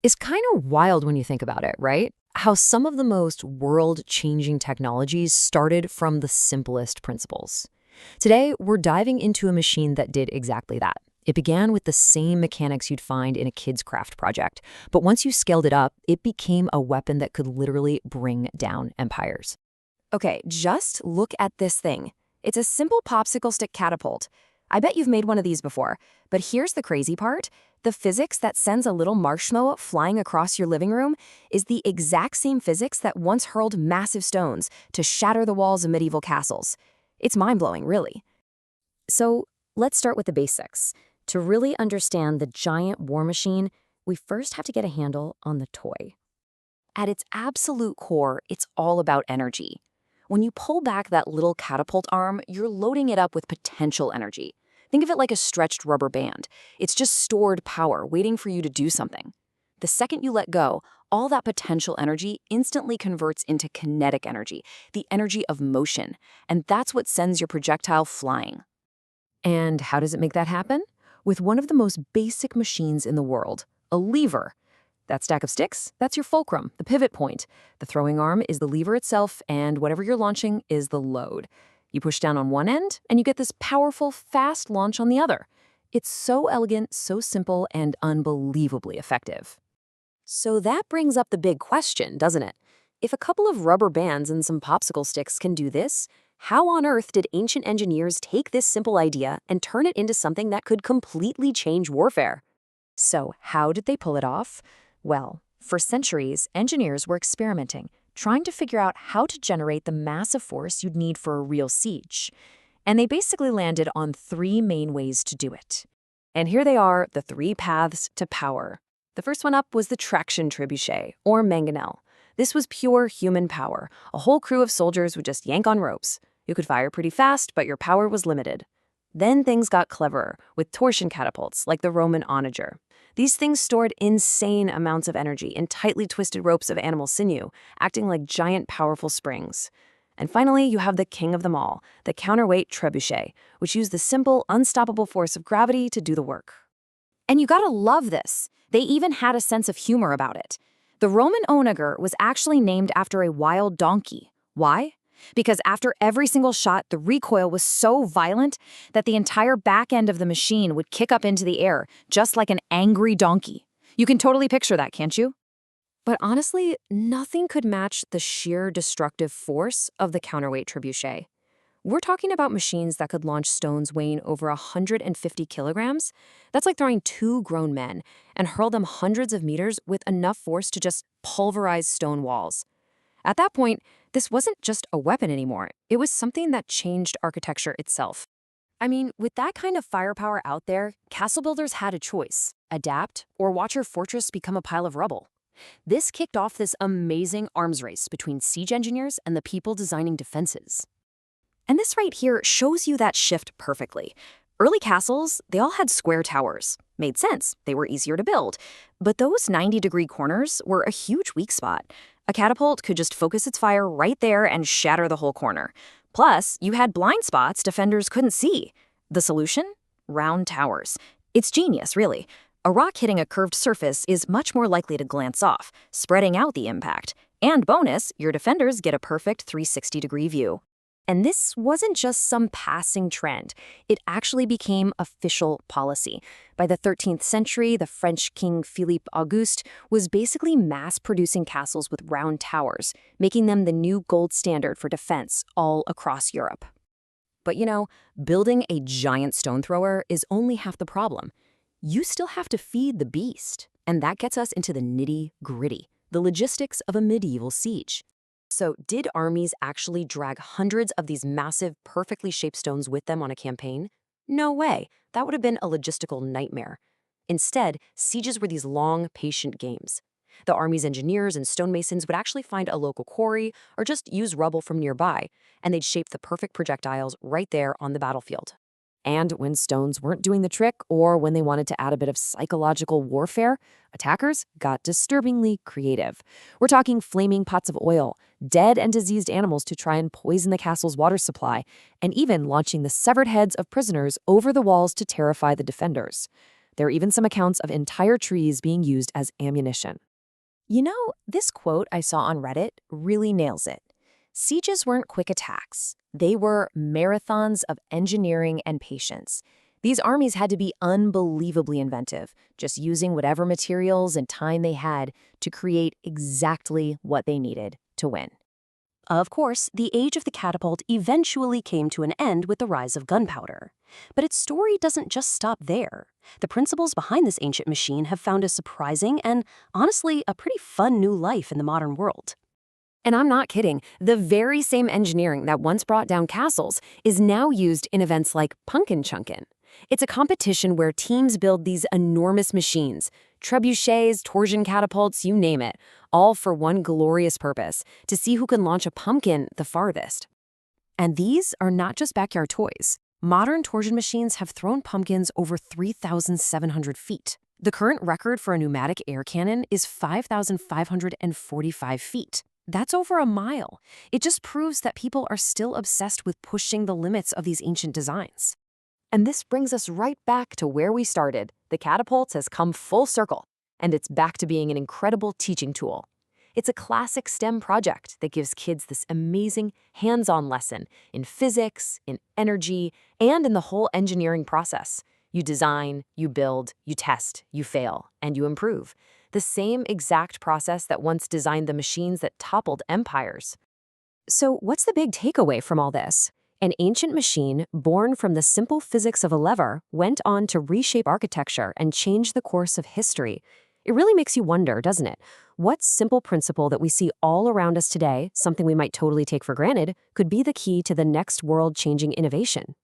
Is kind of wild when you think about it, right? How some of the most world-changing technologies started from the simplest principles. Today, we're diving into a machine that did exactly that. It began with the same mechanics you'd find in a kid's craft project, but once you scaled it up, it became a weapon that could literally bring down empires. Okay, just look at this thing. It's a simple popsicle stick catapult. I bet you've made one of these before, but here's the crazy part. The physics that sends a little marshmallow flying across your living room is the exact same physics that once hurled massive stones to shatter the walls of medieval castles. It's mind-blowing, really. So let's start with the basics. To really understand the giant war machine, we first have to get a handle on the toy. At its absolute core, it's all about energy. When you pull back that little catapult arm, you're loading it up with potential energy. Think of it like a stretched rubber band. It's just stored power waiting for you to do something. The second you let go, all that potential energy instantly converts into kinetic energy, the energy of motion, and that's what sends your projectile flying. And how does it make that happen? With one of the most basic machines in the world, a lever. That stack of sticks, that's your fulcrum, the pivot point. The throwing arm is the lever itself, and whatever you're launching is the load. You push down on one end, and you get this powerful, fast launch on the other. It's so elegant, so simple, and unbelievably effective. So that brings up the big question, doesn't it? If a couple of rubber bands and some popsicle sticks can do this, how on earth did ancient engineers take this simple idea and turn it into something that could completely change warfare? So how did they pull it off? Well, for centuries, engineers were experimenting, trying to figure out how to generate the massive force you'd need for a real siege. And they basically landed on three main ways to do it. And here they are, the three paths to power. The first one up was the traction trebuchet, or mangonel. This was pure human power. A whole crew of soldiers would just yank on ropes. You could fire pretty fast, but your power was limited. Then things got cleverer, with torsion catapults, like the Roman onager. These things stored insane amounts of energy in tightly twisted ropes of animal sinew, acting like giant, powerful springs. And finally, you have the king of them all, the counterweight trebuchet, which used the simple, unstoppable force of gravity to do the work. And you gotta love this. They even had a sense of humor about it. The Roman onager was actually named after a wild donkey. Why? Because after every single shot, the recoil was so violent that the entire back end of the machine would kick up into the air, just like an angry donkey. You can totally picture that, can't you? But honestly, nothing could match the sheer destructive force of the counterweight trebuchet. We're talking about machines that could launch stones weighing over 150 kilograms. That's like throwing two grown men and hurl them hundreds of meters with enough force to just pulverize stone walls. At that point, this wasn't just a weapon anymore. It was something that changed architecture itself. I mean, with that kind of firepower out there, castle builders had a choice: adapt or watch your fortress become a pile of rubble. This kicked off this amazing arms race between siege engineers and the people designing defenses. And this right here shows you that shift perfectly. Early castles, they all had square towers. Made sense, they were easier to build. But those 90-degree corners were a huge weak spot. A catapult could just focus its fire right there and shatter the whole corner. Plus, you had blind spots defenders couldn't see. The solution? Round towers. It's genius, really. A rock hitting a curved surface is much more likely to glance off, spreading out the impact. And bonus, your defenders get a perfect 360-degree view. And this wasn't just some passing trend. It actually became official policy. By the 13th century, the French king Philippe Auguste was basically mass-producing castles with round towers, making them the new gold standard for defense all across Europe. But building a giant stone thrower is only half the problem. You still have to feed the beast. And that gets us into the nitty-gritty, the logistics of a medieval siege. So, did armies actually drag hundreds of these massive, perfectly shaped stones with them on a campaign? No way. That would have been a logistical nightmare. Instead, sieges were these long, patient games. The army's engineers and stonemasons would actually find a local quarry or just use rubble from nearby, and they'd shape the perfect projectiles right there on the battlefield. And when stones weren't doing the trick, or when they wanted to add a bit of psychological warfare, attackers got disturbingly creative. We're talking flaming pots of oil, dead and diseased animals to try and poison the castle's water supply, and even launching the severed heads of prisoners over the walls to terrify the defenders. There are even some accounts of entire trees being used as ammunition. You know, this quote I saw on Reddit really nails it. Sieges weren't quick attacks. They were marathons of engineering and patience. These armies had to be unbelievably inventive, just using whatever materials and time they had to create exactly what they needed to win. Of course, the age of the catapult eventually came to an end with the rise of gunpowder. But its story doesn't just stop there. The principles behind this ancient machine have found a surprising and, honestly, a pretty fun new life in the modern world. And I'm not kidding. The very same engineering that once brought down castles is now used in events like Punkin Chunkin. It's a competition where teams build these enormous machines, trebuchets, torsion catapults, you name it, all for one glorious purpose, to see who can launch a pumpkin the farthest. And these are not just backyard toys. Modern torsion machines have thrown pumpkins over 3,700 feet. The current record for a pneumatic air cannon is 5,545 feet. That's over a mile. It just proves that people are still obsessed with pushing the limits of these ancient designs. And this brings us right back to where we started. The catapult has come full circle, and it's back to being an incredible teaching tool. It's a classic STEM project that gives kids this amazing hands-on lesson in physics, in energy, and in the whole engineering process. You design, you build, you test, you fail, and you improve. The same exact process that once designed the machines that toppled empires. So what's the big takeaway from all this? An ancient machine, born from the simple physics of a lever, went on to reshape architecture and change the course of history. It really makes you wonder, doesn't it? What simple principle that we see all around us today, something we might totally take for granted, could be the key to the next world-changing innovation?